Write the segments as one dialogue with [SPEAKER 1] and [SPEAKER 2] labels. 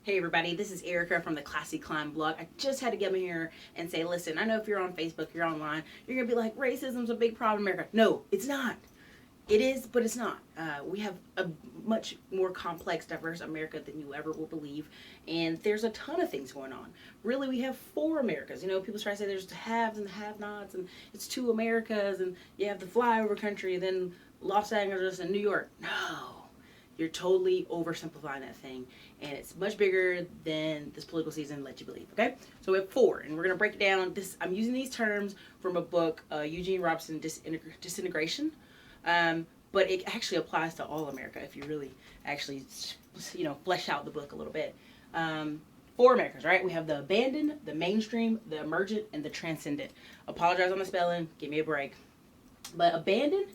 [SPEAKER 1] Hey everybody, this is Erica from the Classy Climb blog. I just had to get in here and say, listen, I know if you're on Facebook, you're online, you're going to be like, racism's a big problem in America. No, it's not. It is, but it's not. We have a much more complex, diverse America than you ever will believe, and there's a ton of things going on. Really, we have four Americas. You know, people try to say there's the haves and the have-nots, and it's two Americas, and you have the flyover country, and then Los Angeles and New York. No. You're totally oversimplifying that thing, and it's much bigger than this political season lets you believe. Okay, so we have four, and we're gonna break it down. I'm using these terms from a book, Eugene Robson, Disintegration, but it actually applies to all America if you really actually, flesh out the book a little bit. Four Americas, right? We have the abandoned, the mainstream, the emergent, and the transcendent. Apologize on the spelling. Give me a break. But abandoned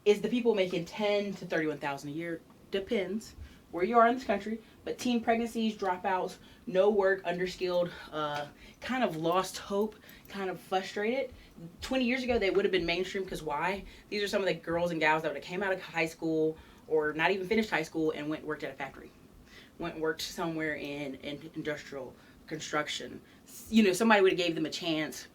[SPEAKER 1] is the people making 10 to 31,000 a year. Depends where you are in this country, but teen pregnancies, dropouts, no work, underskilled, kind of lost hope, kind of frustrated. 20 years ago, they would have been mainstream because why? These are some of the girls and gals that would have came out of high school or not even finished high school and went and worked at a factory, went and worked somewhere in industrial construction. Somebody would have gave them a chance,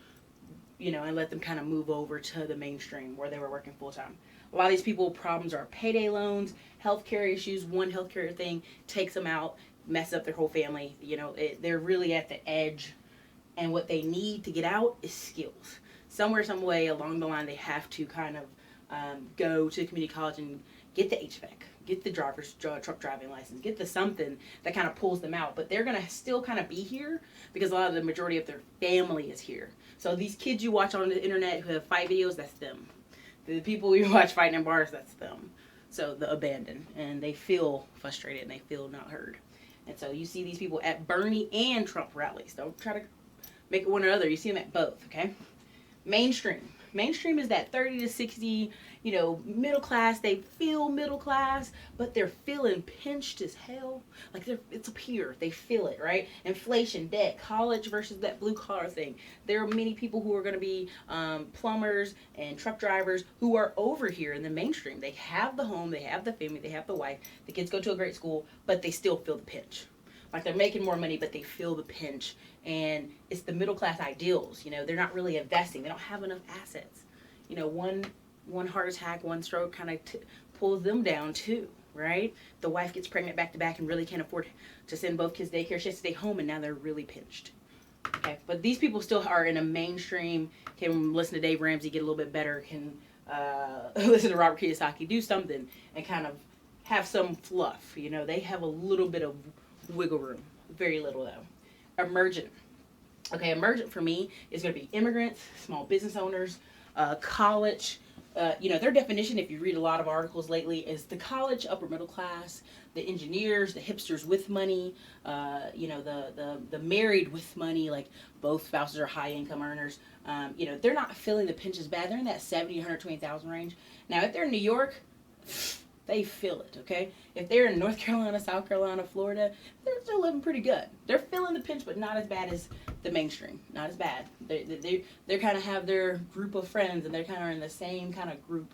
[SPEAKER 1] and let them kind of move over to the mainstream where they were working full time. A lot of these people, problems are payday loans, healthcare issues. One healthcare thing takes them out, messes up their whole family. They're really at the edge, and what they need to get out is skills. Somewhere, some way along the line, they have to kind of go to community college and get the HVAC, get the truck driving license, get the something that kind of pulls them out. But they're gonna still kind of be here because a lot of the majority of their family is here. So these kids you watch on the internet who have fight videos, that's them. The people you watch fighting in bars, that's them. So the abandoned, and they feel frustrated and they feel not heard. And so you see these people at Bernie and Trump rallies. Don't try to make it one or other. You see them at both, okay? Mainstream. Mainstream is that 30 to 60, middle class. They feel middle class, but they're feeling pinched as hell. Like it's up here. They feel it, right? Inflation, debt, college versus that blue collar thing. There are many people who are going to be plumbers and truck drivers who are over here in the mainstream. They have the home, they have the family, they have the wife. The kids go to a great school, but they still feel the pinch. Like they're making more money, but they feel the pinch. And it's the middle class ideals. They're not really investing. They don't have enough assets. One heart attack, one stroke kind of pulls them down too, right? The wife gets pregnant back to back and really can't afford to send both kids to daycare. She has to stay home, and now they're really pinched. Okay, but these people still are in a mainstream. Can listen to Dave Ramsey, get a little bit better. Can listen to Robert Kiyosaki, do something, and kind of have some fluff. They have a little bit of wiggle room. Very little though. Emergent. Okay, emergent for me is going to be immigrants, small business owners, college. Their definition, if you read a lot of articles lately, is the college upper middle class, the engineers, the hipsters with money, the married with money, like both spouses are high income earners. They're not feeling the pinch as bad. They're in that 70, 120,000 range. Now, if they're in New York, they feel it, okay? If they're in North Carolina, South Carolina, Florida, they're still living pretty good. They're feeling the pinch, but not as bad as the mainstream. Not as bad. They kind of have their group of friends, and they're kind of in the same kind of group,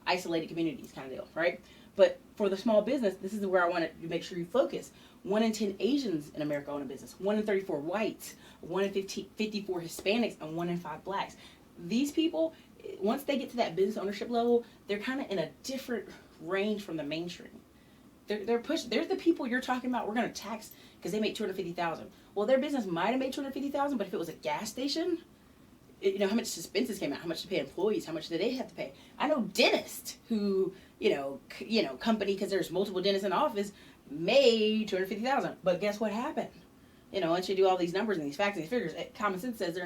[SPEAKER 1] isolated communities kind of deal, right? But for the small business, this is where I want to make sure you focus. 1 in 10 Asians in America own a business. 1 in 34 whites. 1 in 54 Hispanics, and 1 in 5 blacks. These people, once they get to that business ownership level, they're kind of in a different range from the mainstream. They're pushed. They're the people you're talking about. We're going to tax because they make 250,000. Well, their business might have made 250,000, but if it was a gas station, how much expenses came out, how much to pay employees, how much do they have to pay? I know dentists who, company because there's multiple dentists in the office made 250,000. But guess what happened? Once you do all these numbers and these facts and these figures, common sense says they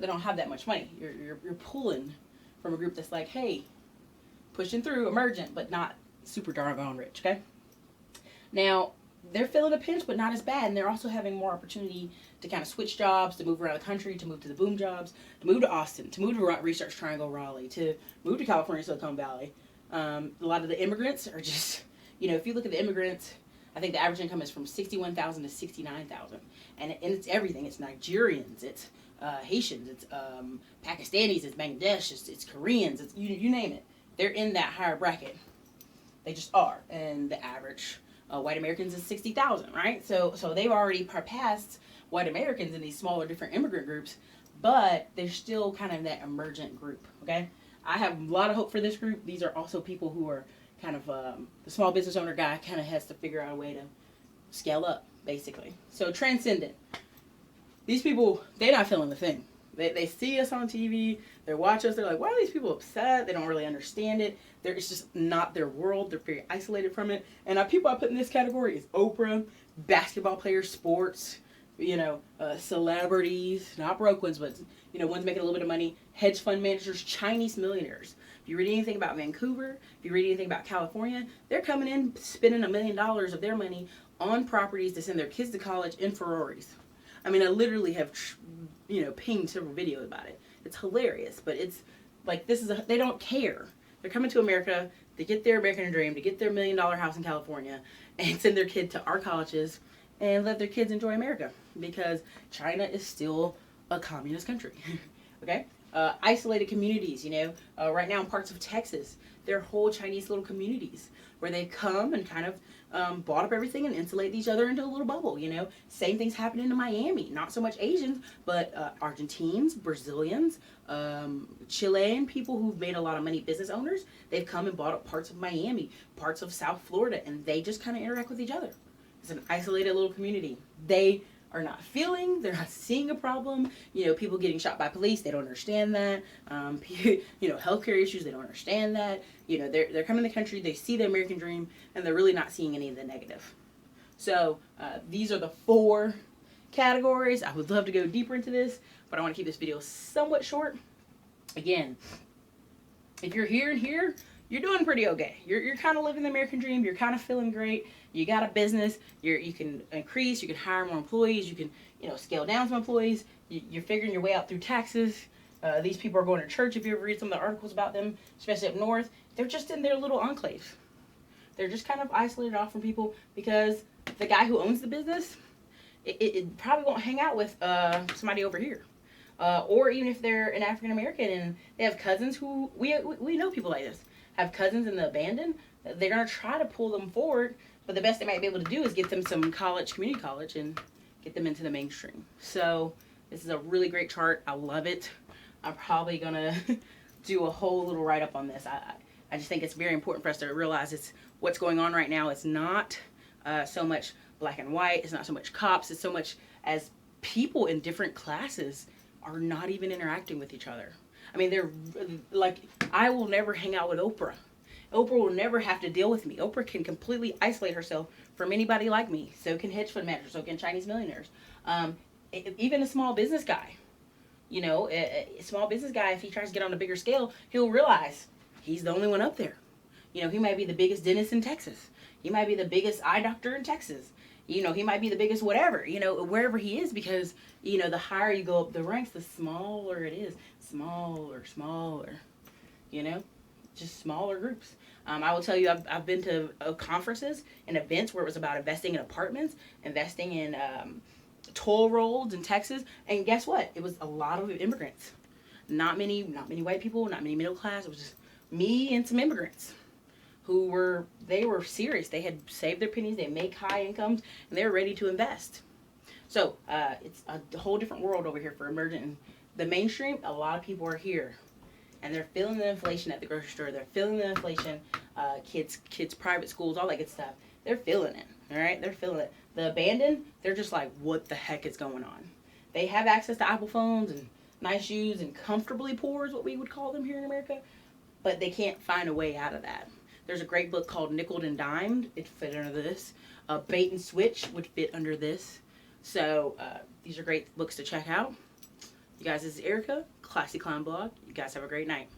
[SPEAKER 1] don't have that much money. You're pulling from a group that's like, hey, pushing through, emergent, but not super doggone rich, okay? Now, they're feeling a pinch, but not as bad, and they're also having more opportunity to kind of switch jobs, to move around the country, to move to the boom jobs, to move to Austin, to move to Research Triangle, Raleigh, to move to California, Silicon Valley. A lot of the immigrants are just, if you look at the immigrants, I think the average income is from 61,000 to 69,000, and it's everything. It's Nigerians, it's Haitians, it's Pakistanis, it's Bangladesh, it's Koreans, it's you name it. They're in that higher bracket. They just are. And the average White Americans is 60,000, right? So they've already passed white Americans in these smaller different immigrant groups, but they're still kind of that emergent group. Okay, I have a lot of hope for this group. These are also people who are kind of the small business owner guy kind of has to figure out a way to scale up, basically. So Transcendent. These people, they're not feeling the thing. They see us on TV, they watch us, they're like, why are these people upset? They don't really understand it. It's just not their world. They're very isolated from it. And people I put in this category is Oprah, basketball players, sports, celebrities, not broke ones, but, ones making a little bit of money, hedge fund managers, Chinese millionaires. If you read anything about Vancouver, if you read anything about California, they're coming in spending $1 million of their money on properties to send their kids to college in Ferraris. I mean, I literally have, pinged several videos about it. It's hilarious, but it's like, they don't care. They're coming to America to get their American dream, to get their $1 million house in California, and send their kid to our colleges and let their kids enjoy America, because China is still a communist country. Okay? Isolated communities, right now in parts of Texas, there are whole Chinese little communities where they come and kind of bought up everything and insulate each other into a little bubble, Same thing's happening in Miami. Not so much Asians, but Argentines, Brazilians, Chilean people who've made a lot of money, business owners. They've come and bought up parts of Miami, parts of South Florida, and they just kind of interact with each other. It's an isolated little community. They are not they're not seeing a problem. People getting shot by police, they don't understand that. Healthcare issues, they don't understand that. They're coming to the country, they see the American dream, and they're really not seeing any of the negative. So these are the 4 categories. I would love to go deeper into this, but I want to keep this video somewhat short. Again, if you're here and here, you're doing pretty okay. You're kind of living the American dream. You're kind of feeling great. You got a business. You can increase. You can hire more employees. You can scale down some employees. You're figuring your way out through taxes. These people are going to church. If you ever read some of the articles about them, especially up north, they're just in their little enclaves. They're just kind of isolated off from people because the guy who owns the business, it probably won't hang out with somebody over here. Or even if they're an African American and they have cousins who we know people like this. Have cousins in the abandoned, they're going to try to pull them forward, but the best they might be able to do is get them some community college, and get them into the mainstream. So this is a really great chart. I love it. I'm probably going to do a whole little write-up on this. I just think it's very important for us to realize it's what's going on right now. It's not so much black and white. It's not so much cops. It's so much as people in different classes are not even interacting with each other. I mean, they're like, I will never hang out with Oprah. Oprah will never have to deal with me. Oprah can completely isolate herself from anybody like me. So can hedge fund managers. So can Chinese millionaires. Even a small business guy. A small business guy, if he tries to get on a bigger scale, he'll realize he's the only one up there. He might be the biggest dentist in Texas. He might be the biggest eye doctor in Texas. He might be the biggest whatever, wherever he is, because, the higher you go up the ranks, the smaller it is. Smaller, just smaller groups. I will tell you, I've been to conferences and events where it was about investing in apartments, investing in toll roads in Texas, and guess what? It was a lot of immigrants. Not many white people, not many middle class. It was just me and some immigrants who were serious. They had saved their pennies, they make high incomes, and they were ready to invest. So it's a whole different world over here for Emergent. And the mainstream, a lot of people are here, and they're feeling the inflation at the grocery store. They're feeling the inflation, kids' private schools, all that good stuff. They're feeling it, all right? They're feeling it. The abandoned, they're just like, what the heck is going on? They have access to Apple phones and nice shoes and comfortably poor is what we would call them here in America, but they can't find a way out of that. There's a great book called Nickeled and Dimed. It fit under this. Bait and Switch would fit under this. So these are great books to check out. You guys, this is Erica, Classy Clown Blog. You guys have a great night.